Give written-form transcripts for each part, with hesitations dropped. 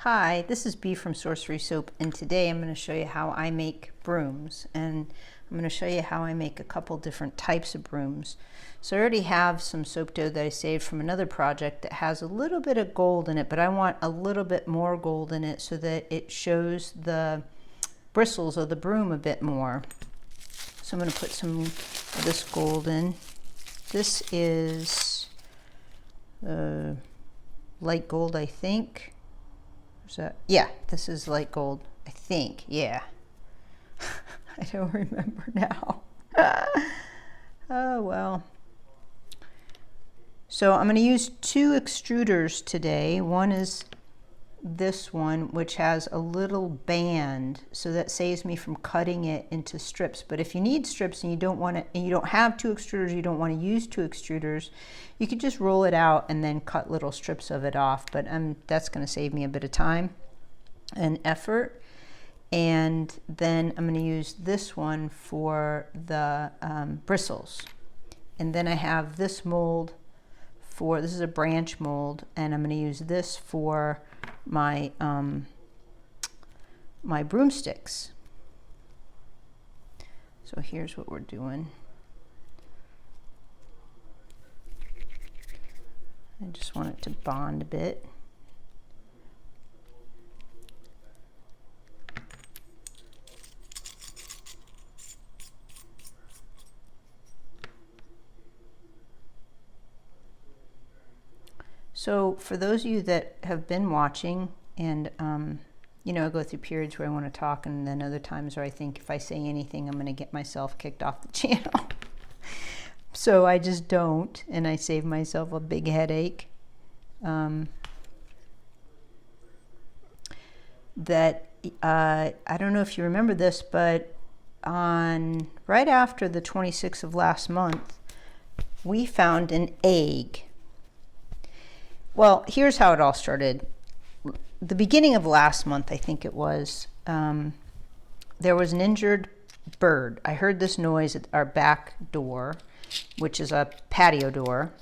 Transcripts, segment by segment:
Hi, this is Bee from Sorcery Soap, and today I'm going to show you how I make brooms, and I'm going to show you how I make a couple different types of brooms. So I already have some soap dough that I saved from another project that has a little bit of gold in it, but I want a little bit more gold in it so that it shows the bristles of the broom a bit more. So I'm going to put some of this gold in. This is light gold, I think. So, yeah, this is light gold, I think. Yeah. I don't remember now. Oh, well. So I'm going to use two extruders today. One is this one, which has a little band, so that saves me from cutting it into strips. But if you need strips and you don't want to, and you don't have two extruders, you don't want to use two extruders, you could just roll it out and then cut little strips of it off. But that's going to save me a bit of time and effort. And then I'm going to use this one for the bristles. And then I have this mold for, this is a branch mold, and I'm going to use this for my my broomsticks. So here's what we're doing. I just want it to bond a bit. So for those of you that have been watching, and you know, I go through periods where I want to talk, and then other times where I think if I say anything, I'm going to get myself kicked off the channel. So I just don't, and I save myself a big headache. I don't know if you remember this, but right after the 26th of last month, we found an egg. Well, here's how it all started. The beginning of last month, I think it was, there was an injured bird. I heard this noise at our back door, which is a patio door,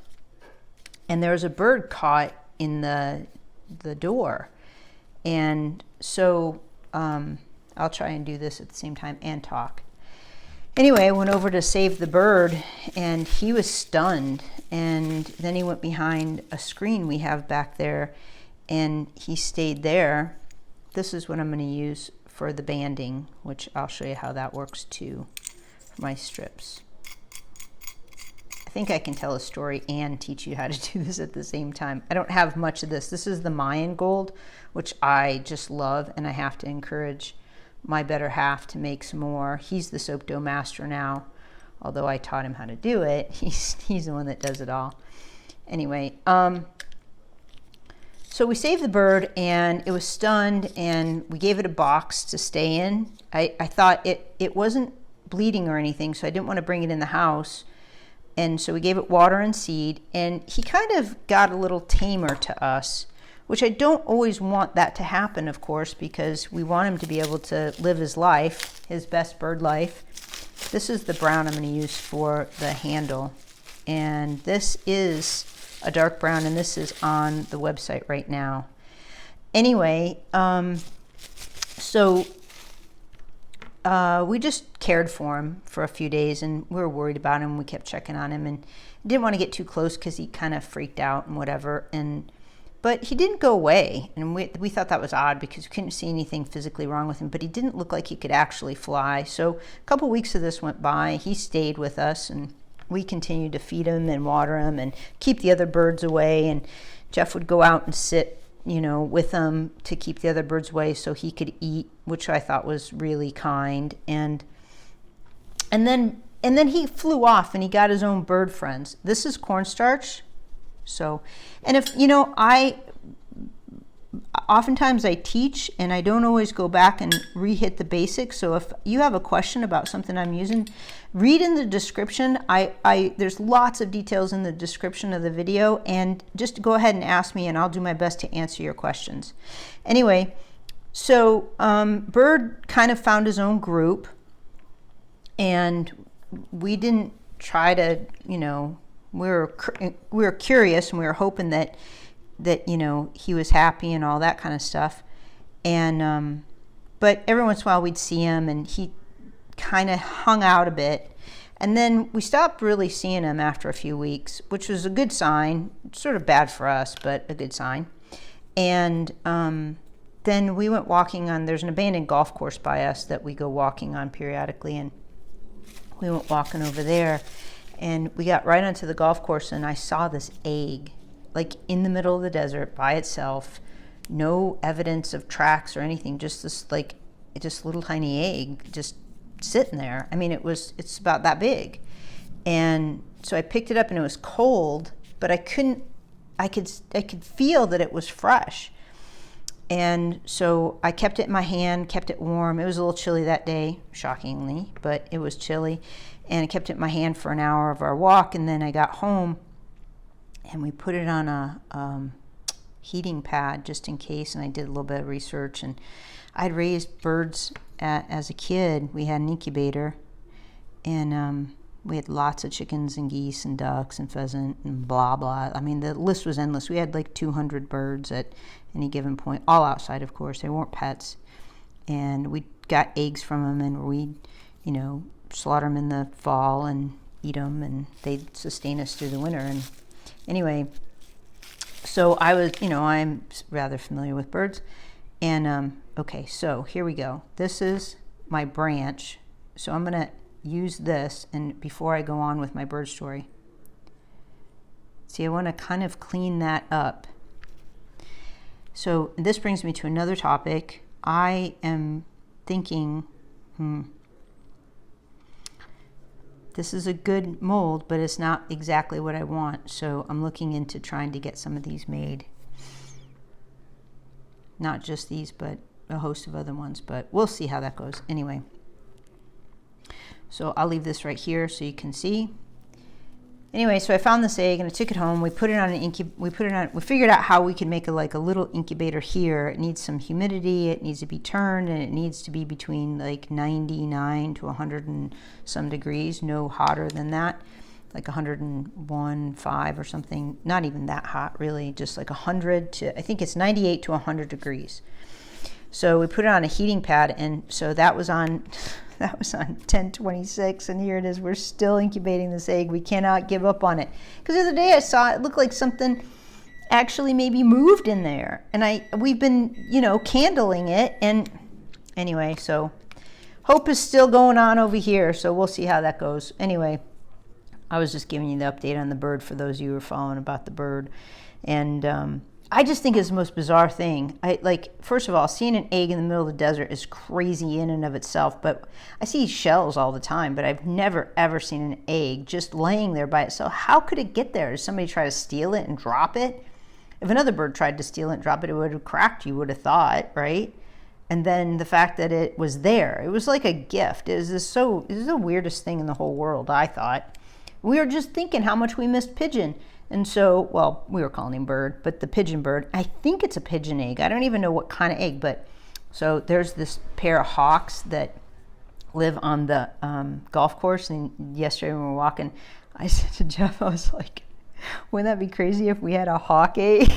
and there was a bird caught in the door. And so I'll try and do this at the same time and talk. Anyway, I went over to save the bird, and he was stunned. And then he went behind a screen we have back there, and he stayed there. This is what I'm going to use for the banding, which I'll show you how that works too for my strips. I think I can tell a story and teach you how to do this at the same time. I don't have much of this. This is the Mayan gold, which I just love, and I have to encourage my better half to make some more. He's the soap dough master now, although I taught him how to do it. He's the one that does it all. Anyway, so we saved the bird, and it was stunned, and we gave it a box to stay in. I thought it wasn't bleeding or anything, so I didn't want to bring it in the house. And so we gave it water and seed, and he kind of got a little tamer to us, which I don't always want that to happen, of course, because we want him to be able to live his life, his best bird life. This is the brown I'm going to use for the handle, and this is a dark brown, and this is on the website right now. Anyway, we just cared for him for a few days, and we were worried about him. We kept checking on him, and didn't want to get too close because he kind of freaked out and whatever. But he didn't go away, and we thought that was odd because we couldn't see anything physically wrong with him, but he didn't look like he could actually fly. So a couple weeks of this went by. He stayed with us, and we continued to feed him and water him and keep the other birds away. And Jeff would go out and sit, you know, with him to keep the other birds away so he could eat, which I thought was really kind. And then he flew off, and he got his own bird friends. This is cornstarch. So, and if, you know, oftentimes I teach, and I don't always go back and re-hit the basics. So if you have a question about something I'm using, read in the description. There's lots of details in the description of the video, and just go ahead and ask me, and I'll do my best to answer your questions. Anyway, so bird kind of found his own group, and we didn't try to, you know, we were curious, and we were hoping that you know, he was happy and all that kind of stuff. And but every once in a while we'd see him, and he kind of hung out a bit. And then we stopped really seeing him after a few weeks, which was a good sign. Sort of bad for us, but a good sign. And then we went walking on, there's an abandoned golf course by us that we go walking on periodically, and we went walking over there, and we got right onto the golf course, and I saw this egg, like in the middle of the desert by itself, no evidence of tracks or anything, just this like, just little tiny egg just sitting there. I mean, it's about that big. And so I picked it up, and it was cold, but I could feel that it was fresh. And so I kept it in my hand, kept it warm. It was a little chilly that day, shockingly, but it was chilly. And I kept it in my hand for an hour of our walk. And then I got home, and we put it on a heating pad just in case. And I did a little bit of research. And I'd raised birds as a kid. We had an incubator, and we had lots of chickens and geese and ducks and pheasant and blah, blah. I mean, the list was endless. We had like 200 birds at any given point, all outside, of course. They weren't pets. And we got eggs from them, and we'd, slaughter them in the fall and eat them, and they'd sustain us through the winter. And anyway, so I was, I'm rather familiar with birds. And okay, so here we go. This is my branch. So I'm going to use this, and before I go on with my bird story, see, I want to kind of clean that up. So this brings me to another topic. I am thinking, this is a good mold, but it's not exactly what I want. So I'm looking into trying to get some of these made. Not just these, but a host of other ones, but we'll see how that goes. Anyway, so I'll leave this right here so you can see. Anyway, so I found this egg, and I took it home. We put it on we figured out how we could make a little incubator here. It needs some humidity, it needs to be turned, and it needs to be between like 99 to 100 and some degrees, no hotter than that, like 101.5 or something. Not even that hot, really, just like 100 to, I think it's 98 to 100 degrees. So we put it on a heating pad, and so that was on 10/26, and here it is. We're still incubating this egg. We cannot give up on it. Because the other day I saw it looked like something actually maybe moved in there, and we've been candling it. And anyway, so hope is still going on over here, so we'll see how that goes. Anyway, I was just giving you the update on the bird for those of you who are following about the bird. And I just think it's the most bizarre thing. First of all, seeing an egg in the middle of the desert is crazy in and of itself, but I see shells all the time, but I've never ever seen an egg just laying there by itself. How could it get there? Did somebody try to steal it and drop it? If another bird tried to steal it and drop it, it would have cracked, you would have thought, right? And then the fact that it was there, it was like a gift. This is the weirdest thing in the whole world, I thought. We were just thinking how much we missed pigeon. And so, well, we were calling him bird, but the pigeon bird, I think it's a pigeon egg. I don't even know what kind of egg, but so there's this pair of hawks that live on the golf course. And yesterday when we were walking, I said to Jeff, I was like, wouldn't that be crazy if we had a hawk egg?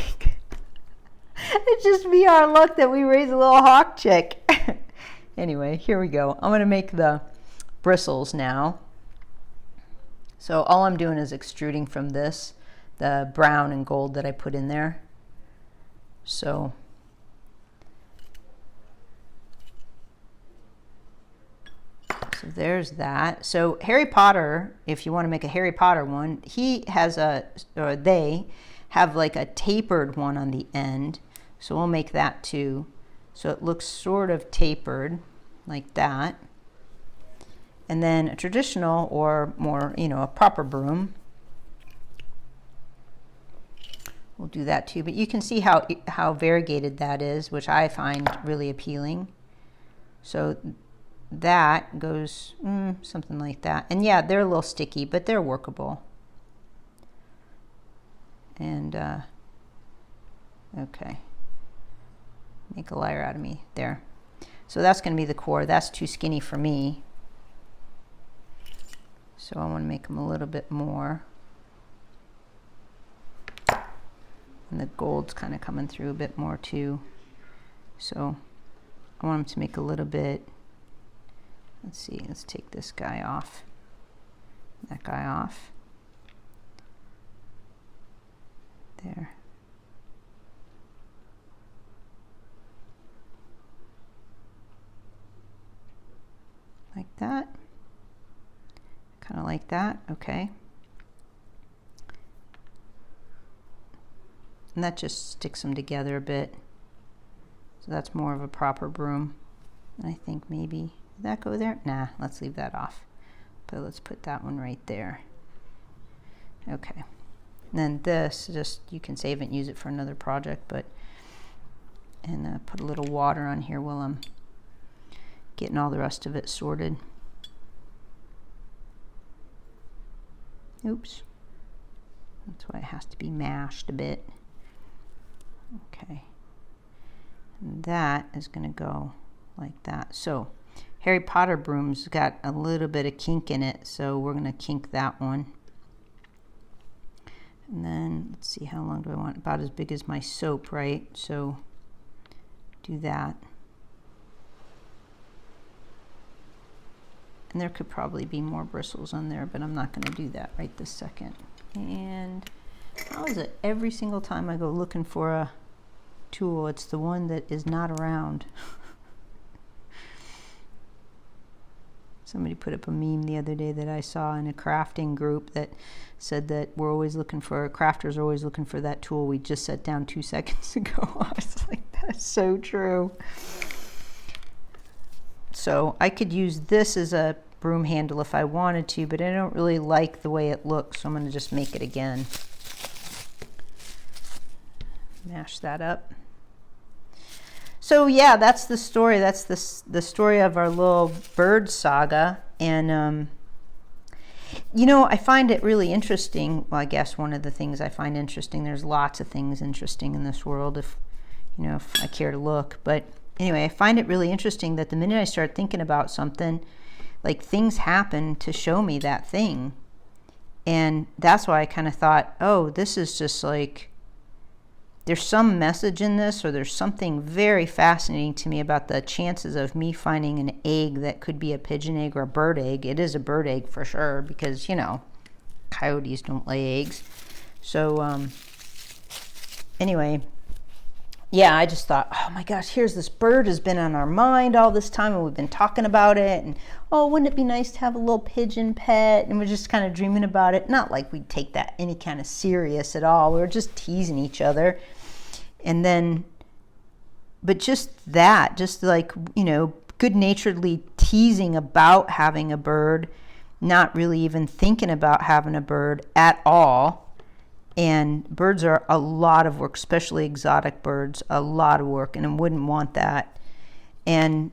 It'd just be our luck that we raise a little hawk chick. Anyway, here we go. I'm going to make the bristles now. So all I'm doing is extruding from this, the brown and gold that I put in there. So there's that. So Harry Potter, if you want to make a Harry Potter one, they have like a tapered one on the end. So we'll make that too. So it looks sort of tapered like that. And then a traditional or more, a proper broom. We'll do that too, but you can see how variegated that is, which I find really appealing. So that goes something like that. And yeah, they're a little sticky, but they're workable. And okay, make a liar out of me there. So that's going to be the core. That's too skinny for me. So I want to make them a little bit more. And the gold's kind of coming through a bit more too. So I want them to make a little bit, let's see, let's take this guy off, that guy off. There. Like that. Kind of like that, okay. And that just sticks them together a bit. So that's more of a proper broom. And I think maybe, did that go there? Nah, let's leave that off. But let's put that one right there. Okay. And then this, just, you can save it and use it for another project, but, and put a little water on here while I'm getting all the rest of it sorted. Oops. That's why it has to be mashed a bit. Okay. And that is going to go like that. So Harry Potter broom's got a little bit of kink in it, so we're going to kink that one. And then let's see, how long do I want? About as big as my soap, right? So do that. And there could probably be more bristles on there, but I'm not going to do that right this second. And how is it every single time I go looking for a tool, it's the one that is not around? Somebody put up a meme the other day that I saw in a crafting group that said that we're always looking for, crafters are always looking for that tool we just set down 2 seconds ago. I was like, that's so true. So I could use this as a broom handle if I wanted to, but I don't really like the way it looks, so I'm going to just make it again. Mash that up. So yeah, that's the story. That's the story of our little bird saga. And you know, I find it really interesting. Well, I guess one of the things I find interesting, there's lots of things interesting in this world, if you know, if I care to look. But anyway, I find it really interesting that the minute I start thinking about something, like things happen to show me that thing. And that's why I kind of thought, oh, this is just like, there's some message in this, or there's something very fascinating to me about the chances of me finding an egg that could be a pigeon egg or a bird egg. It is a bird egg for sure, because, you know, coyotes don't lay eggs. So anyway, yeah, I just thought, oh my gosh, here's this bird has been on our mind all this time, and we've been talking about it, and oh, wouldn't it be nice to have a little pigeon pet? And we're just kind of dreaming about it. Not like we'd take that any kind of serious at all. We were just teasing each other. And then, but just that, just like, you know, good-naturedly teasing about having a bird, not really even thinking about having a bird at all. And birds are a lot of work, especially exotic birds, a lot of work, and I wouldn't want that. And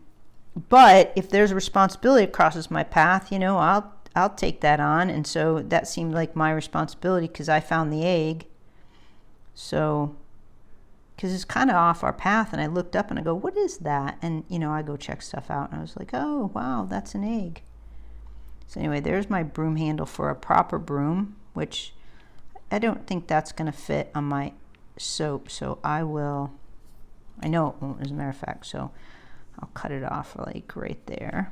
but if there's a responsibility that crosses my path, you know, I'll take that on. And so that seemed like my responsibility, because I found the egg. So, because it's kind of off our path, and I looked up and I go, what is that? And you know, I go check stuff out, and I was like, oh wow, that's an egg. So anyway, there's my broom handle for a proper broom, which I don't think that's going to fit on my soap, so I know it won't, as a matter of fact, so I'll cut it off like right there.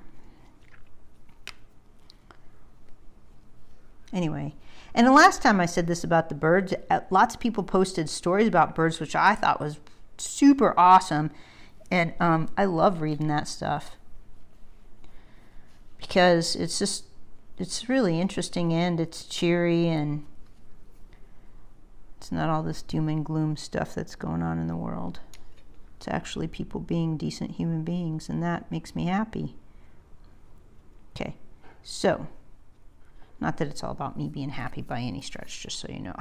Anyway, and the last time I said this about the birds, lots of people posted stories about birds, which I thought was super awesome, and I love reading that stuff, because it's really interesting, and it's cheery, and it's not all this doom and gloom stuff that's going on in the world. It's actually people being decent human beings, and that makes me happy. Okay, so, not that it's all about me being happy by any stretch, just so you know.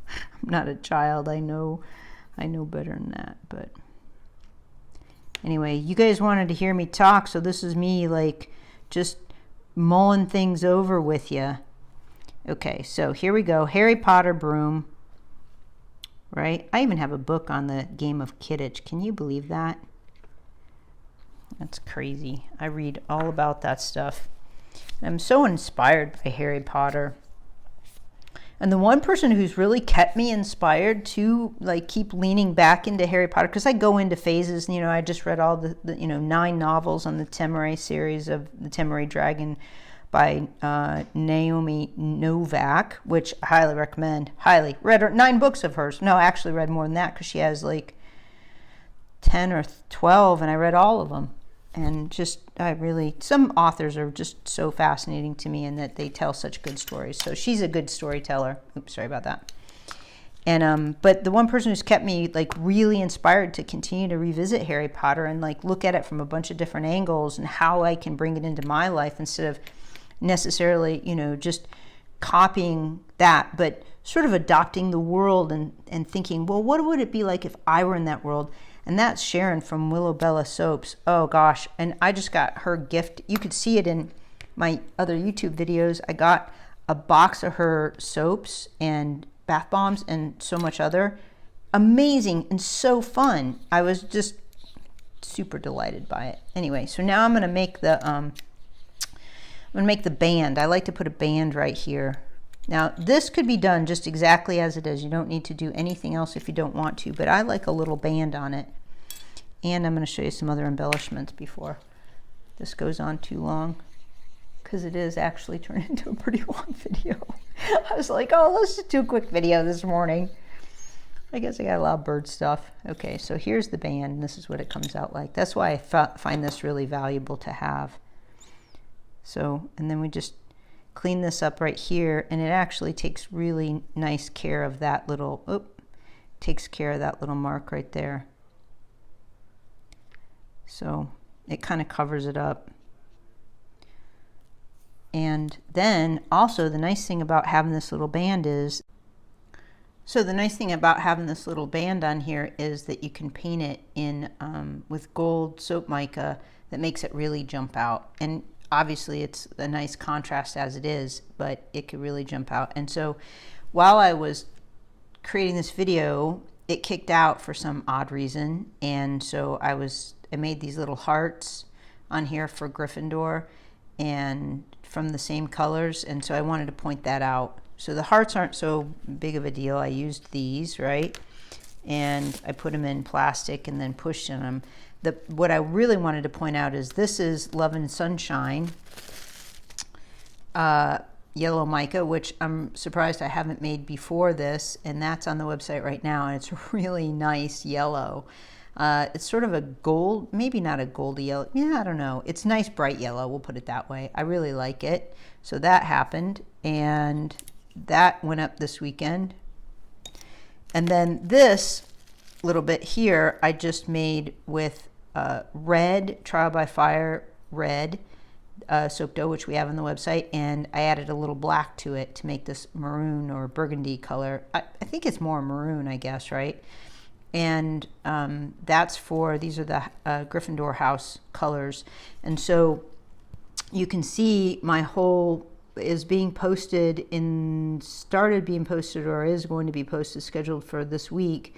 I'm not a child, I know better than that, but anyway, you guys wanted to hear me talk, so this is me like just mulling things over with you. Okay, so here we go. Harry Potter broom, right? I even have a book on the game of Quidditch. Can you believe that? That's crazy. I read all about that stuff. I'm so inspired by Harry Potter. And the one person who's really kept me inspired to like keep leaning back into Harry Potter, because I go into phases, you know, I just read all the 9 novels on the Temeray series of The Temeray Dragon by Naomi Novak, which I highly recommend. Highly. Read 9 books of hers. No, I actually read more than that because she has like 10 or 12, and I read all of them. And just, some authors are just so fascinating to me in that they tell such good stories. So she's a good storyteller. Oops, sorry about that. And, but the one person who's kept me like really inspired to continue to revisit Harry Potter and like look at it from a bunch of different angles and how I can bring it into my life instead of necessarily, just copying that, but sort of adopting the world and thinking, well, what would it be like if I were in that world? And that's Sharon from Willow Bella Soaps. Oh gosh. And I just got her gift. You could see it in my other YouTube videos. I got a box of her soaps and bath bombs and so much other. Amazing and so fun. I was just super delighted by it. Anyway, so now I'm going to make the band. I like to put a band right here. Now, this could be done just exactly as it is. You don't need to do anything else if you don't want to, but I like a little band on it. And I'm going to show you some other embellishments before this goes on too long, because it is actually turned into a pretty long video. I was like, oh, let's just do a quick video this morning. I guess I got a lot of bird stuff. Okay, so here's the band, and this is what it comes out like. That's why I find this really valuable to have. So, and then we just clean this up right here, and it actually takes really nice care of that little, takes care of that little mark right there. So it kind of covers it up. And then also the nice thing about having this little band is, on here is that you can paint it in with gold soap mica that makes it really jump out. And obviously it's a nice contrast as it is, but it could really jump out. And so while I was creating this video, it kicked out for some odd reason. And so I made these little hearts on here for Gryffindor and from the same colors. And so I wanted to point that out. So the hearts aren't so big of a deal. I used these, right? And I put them in plastic and then pushed in them. What I really wanted to point out is this is Love and Sunshine yellow mica, which I'm surprised I haven't made before this, and that's on the website right now, and it's really nice yellow. It's sort of a gold, maybe not a goldy yellow. Yeah, I don't know. It's nice bright yellow, we'll put it that way. I really like it. So that happened, and that went up this weekend. And then this little bit here I just made with red, Trial by Fire red soap dough, which we have on the website, and I added a little black to it to make this maroon or burgundy color. I think it's more maroon, I guess, right? And that's these are the Gryffindor house colors. And so you can see my whole is being posted started being posted or is going to be posted, scheduled for this week,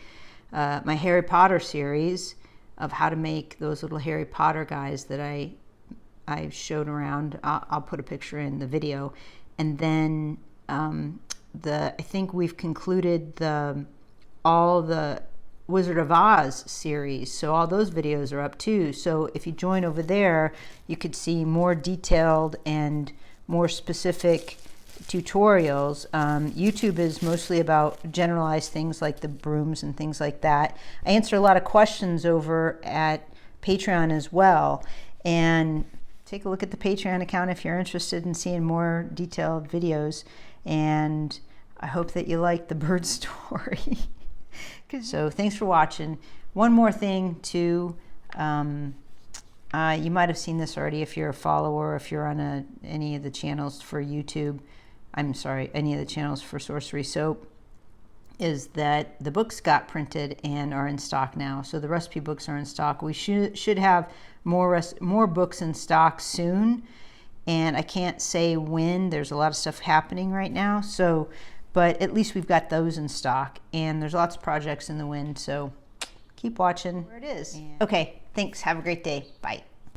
my Harry Potter series of how to make those little Harry Potter guys that I showed around. I'll put a picture in the video. And then I think we've concluded all the Wizard of Oz series, so all those videos are up too. So if you join over there, you could see more detailed and more specific tutorials. YouTube is mostly about generalized things like the brooms and things like that. I answer a lot of questions over at Patreon as well, and take a look at the Patreon account if you're interested in seeing more detailed videos. And I hope that you like the bird story. So thanks for watching. One more thing too, you might have seen this already if you're a follower, if you're on any of the channels for YouTube, any of the channels for Sorcery Soap, is that the books got printed and are in stock now. So the recipe books are in stock. We should have more books in stock soon, and I can't say when. There's a lot of stuff happening right now, so but at least we've got those in stock, and there's lots of projects in the wind, so keep watching. There it is. Okay, thanks. Have a great day. Bye.